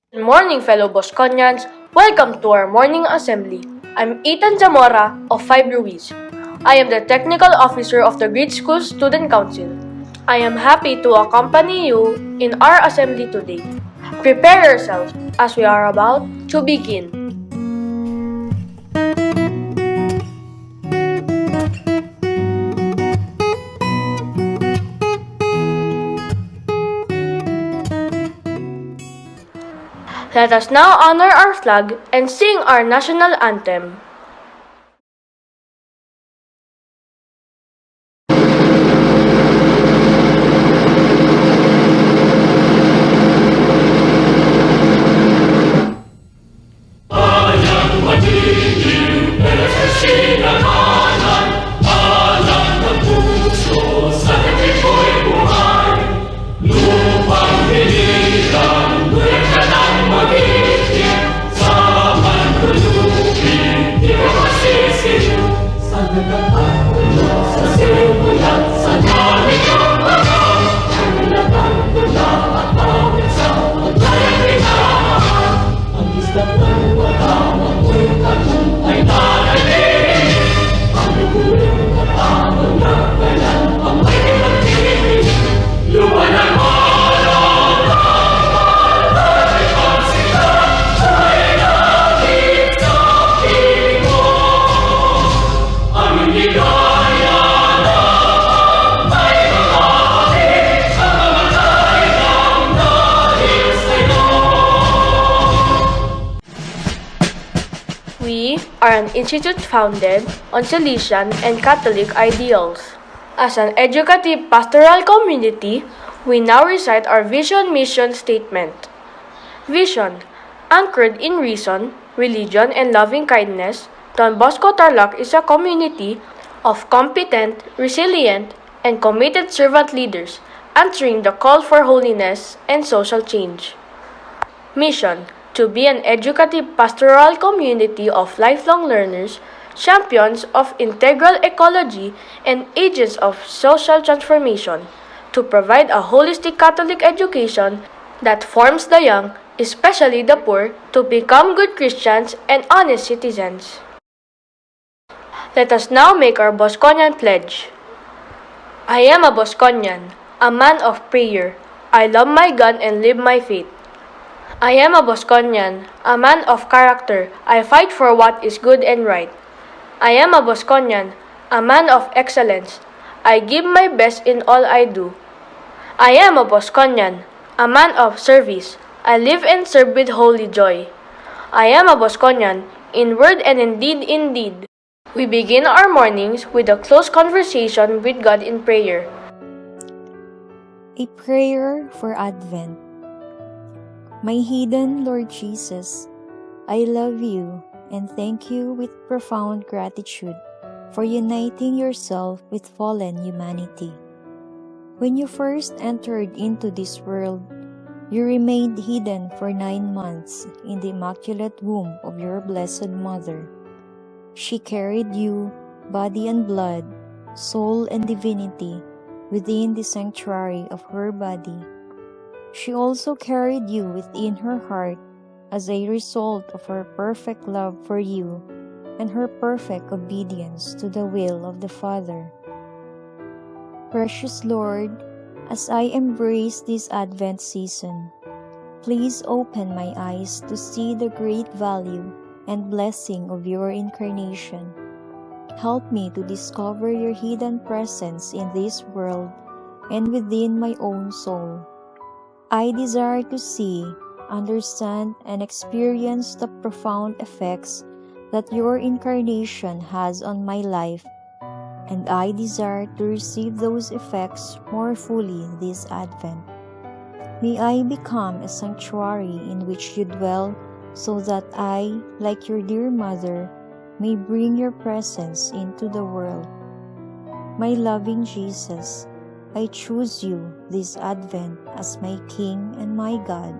Good morning, fellow Bosconians. Welcome to our morning assembly. I'm Ethan Zamora of 5 Ruiz. I am the technical officer of the Grade School Student Council. I am happy to accompany you in our assembly today. Prepare yourselves as we are about to begin. Let us now honor our flag and sing our national anthem. We are an institute founded on Salesian and Catholic ideals. As an educative pastoral community, we now recite our vision-mission statement. Vision, anchored in reason, religion, and loving kindness, Don Bosco Tarlac is a community of competent, resilient, and committed servant leaders, answering the call for holiness and social change. Mission, to be an educative pastoral community of lifelong learners, champions of integral ecology, and agents of social transformation, to provide a holistic Catholic education that forms the young, especially the poor, to become good Christians and honest citizens. Let us now make our Bosconian pledge. I am a Bosconian, a man of prayer. I love my gun and live my faith. I am a Bosconian, a man of character. I fight for what is good and right. I am a Bosconian, a man of excellence. I give my best in all I do. I am a Bosconian, a man of service. I live and serve with holy joy. I am a Bosconian, in word and in deed indeed. We begin our mornings with a close conversation with God in prayer. A prayer for Advent. My hidden Lord Jesus, I love you and thank you with profound gratitude for uniting yourself with fallen humanity. When you first entered into this world, you remained hidden for 9 months in the immaculate womb of your Blessed Mother. She carried you, body and blood, soul and divinity, within the sanctuary of her body. She also carried you within her heart as a result of her perfect love for you and her perfect obedience to the will of the Father. Precious Lord, as I embrace this Advent season, please open my eyes to see the great value and blessing of your incarnation. Help me to discover your hidden presence in this world and within my own soul. I desire to see, understand, and experience the profound effects that your incarnation has on my life, and I desire to receive those effects more fully this Advent. May I become a sanctuary in which you dwell, so that I, like your dear mother, may bring your presence into the world. My loving Jesus, I choose you this Advent as my King and my God.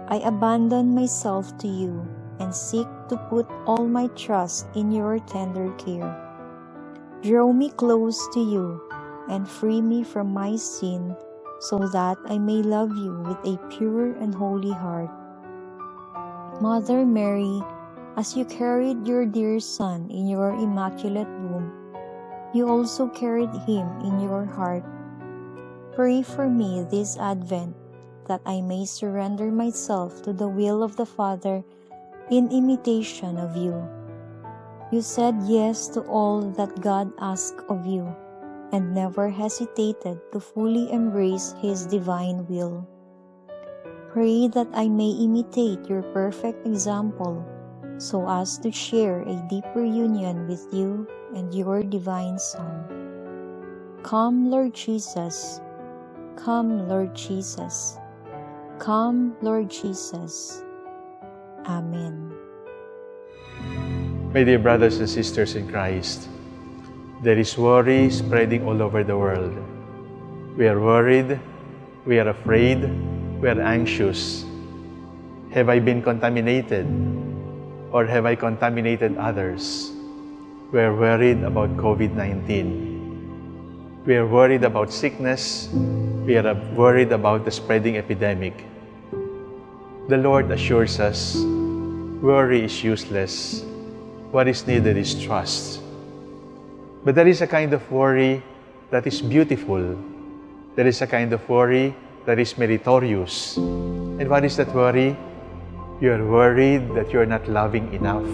I abandon myself to you and seek to put all my trust in your tender care. Draw me close to you and free me from my sin, so that I may love you with a pure and holy heart. Mother Mary, as you carried your dear Son in your immaculate womb, you also carried him in your heart. Pray for me this Advent, that I may surrender myself to the will of the Father in imitation of you. You said yes to all that God asked of you, and never hesitated to fully embrace His divine will. Pray that I may imitate your perfect example, so as to share a deeper union with you and your divine Son. Come, Lord Jesus. Come, Lord Jesus. Come, Lord Jesus. Amen. My dear brothers and sisters in Christ, there is worry spreading all over the world. We are worried, we are afraid, we are anxious. Have I been contaminated? Or have I contaminated others? We are worried about COVID-19. We are worried about sickness. We are worried about the spreading epidemic. The Lord assures us, worry is useless. What is needed is trust. But there is a kind of worry that is beautiful. There is a kind of worry that is meritorious. And what is that worry? You are worried that you are not loving enough.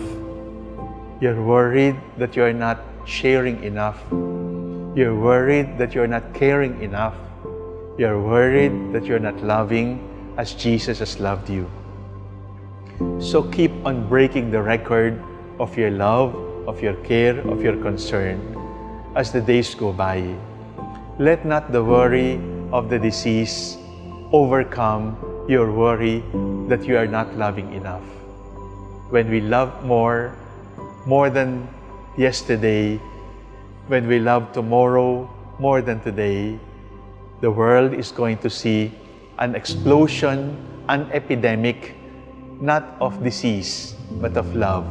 You are worried that you are not sharing enough. You are worried that you are not caring enough. You are worried that you are not loving as Jesus has loved you. So keep on breaking the record of your love, of your care, of your concern as the days go by. Let not the worry of the disease overcome your worry that you are not loving enough. When we love more than yesterday, when we love tomorrow more than today, the world is going to see an explosion, an epidemic, not of disease, but of love.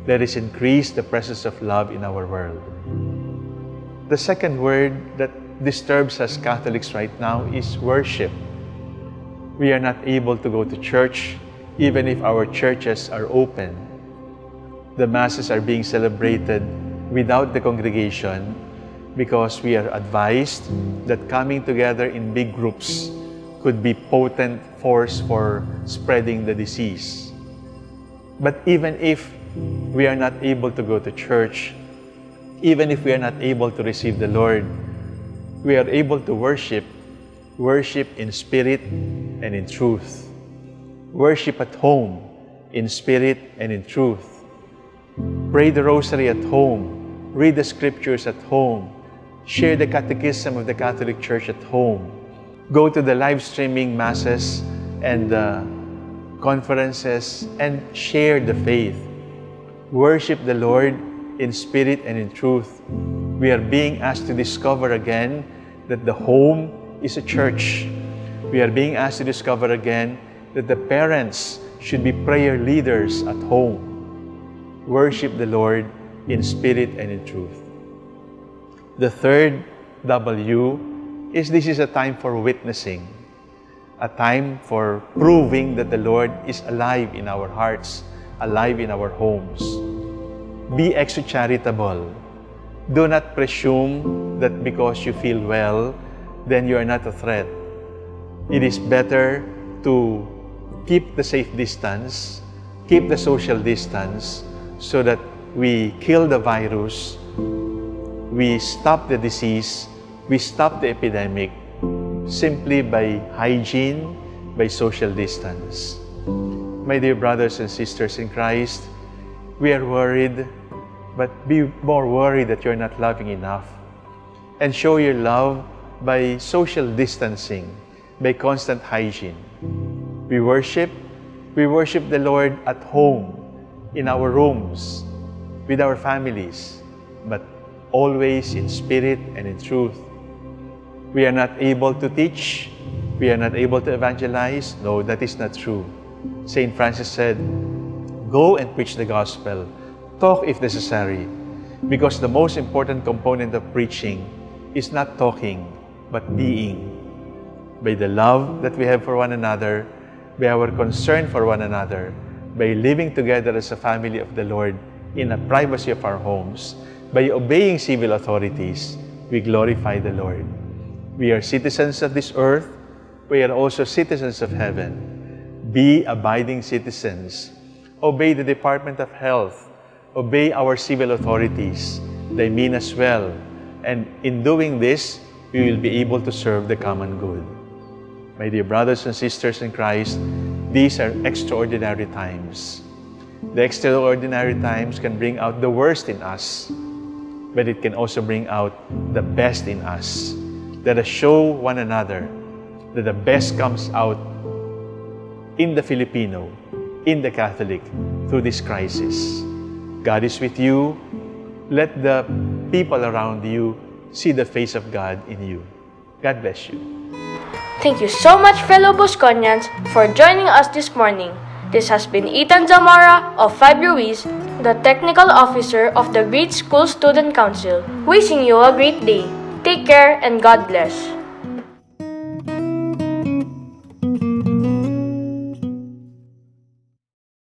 Let us increase the presence of love in our world. The second word that disturbs us Catholics right now is worship. We are not able to go to church even if our churches are open. The Masses are being celebrated without the congregation because we are advised that coming together in big groups could be potent force for spreading the disease. But even if we are not able to go to church, even if we are not able to receive the Lord, we are able to worship in spirit and in truth. Worship at home in spirit and in truth. Pray the rosary at home. Read the scriptures at home. Share the catechism of the Catholic Church at home. Go to the live streaming masses and conferences and share the faith. Worship the Lord in spirit and in truth. We are being asked to discover again that the home is a church. We are being asked to discover again that the parents should be prayer leaders at home. Worship the Lord in spirit and in truth. The third W is this is a time for witnessing, a time for proving that the Lord is alive in our hearts, alive in our homes. Be extra charitable. Do not presume that because you feel well, then you are not a threat. It is better to keep the safe distance, keep the social distance, so that we kill the virus, we stop the disease, we stop the epidemic simply by hygiene, by social distance. My dear brothers and sisters in Christ, we are worried, but be more worried that you're not loving enough. And show your love by social distancing, by constant hygiene. We worship the Lord at home, in our rooms, with our families, but always in spirit and in truth. We are not able to teach, we are not able to evangelize. No, that is not true. Saint Francis said, go and preach the gospel. Talk if necessary, because the most important component of preaching is not talking, but being. By the love that we have for one another, by our concern for one another, by living together as a family of the Lord in the privacy of our homes, by obeying civil authorities, we glorify the Lord. We are citizens of this earth. We are also citizens of heaven. Be abiding citizens. Obey the Department of Health. Obey our civil authorities. They mean us well. And in doing this, we will be able to serve the common good. My dear brothers and sisters in Christ, these are extraordinary times. The extraordinary times can bring out the worst in us, but it can also bring out the best in us. Let us show one another that the best comes out in the Filipino, in the Catholic, through this crisis. God is with you. Let the people around you see the face of God in you. God bless you. Thank you so much, fellow Bosconians, for joining us this morning. This has been Ethan Zamora of 5 Ruiz, the Technical Officer of the Great School Student Council, wishing you a great day. Take care and God bless.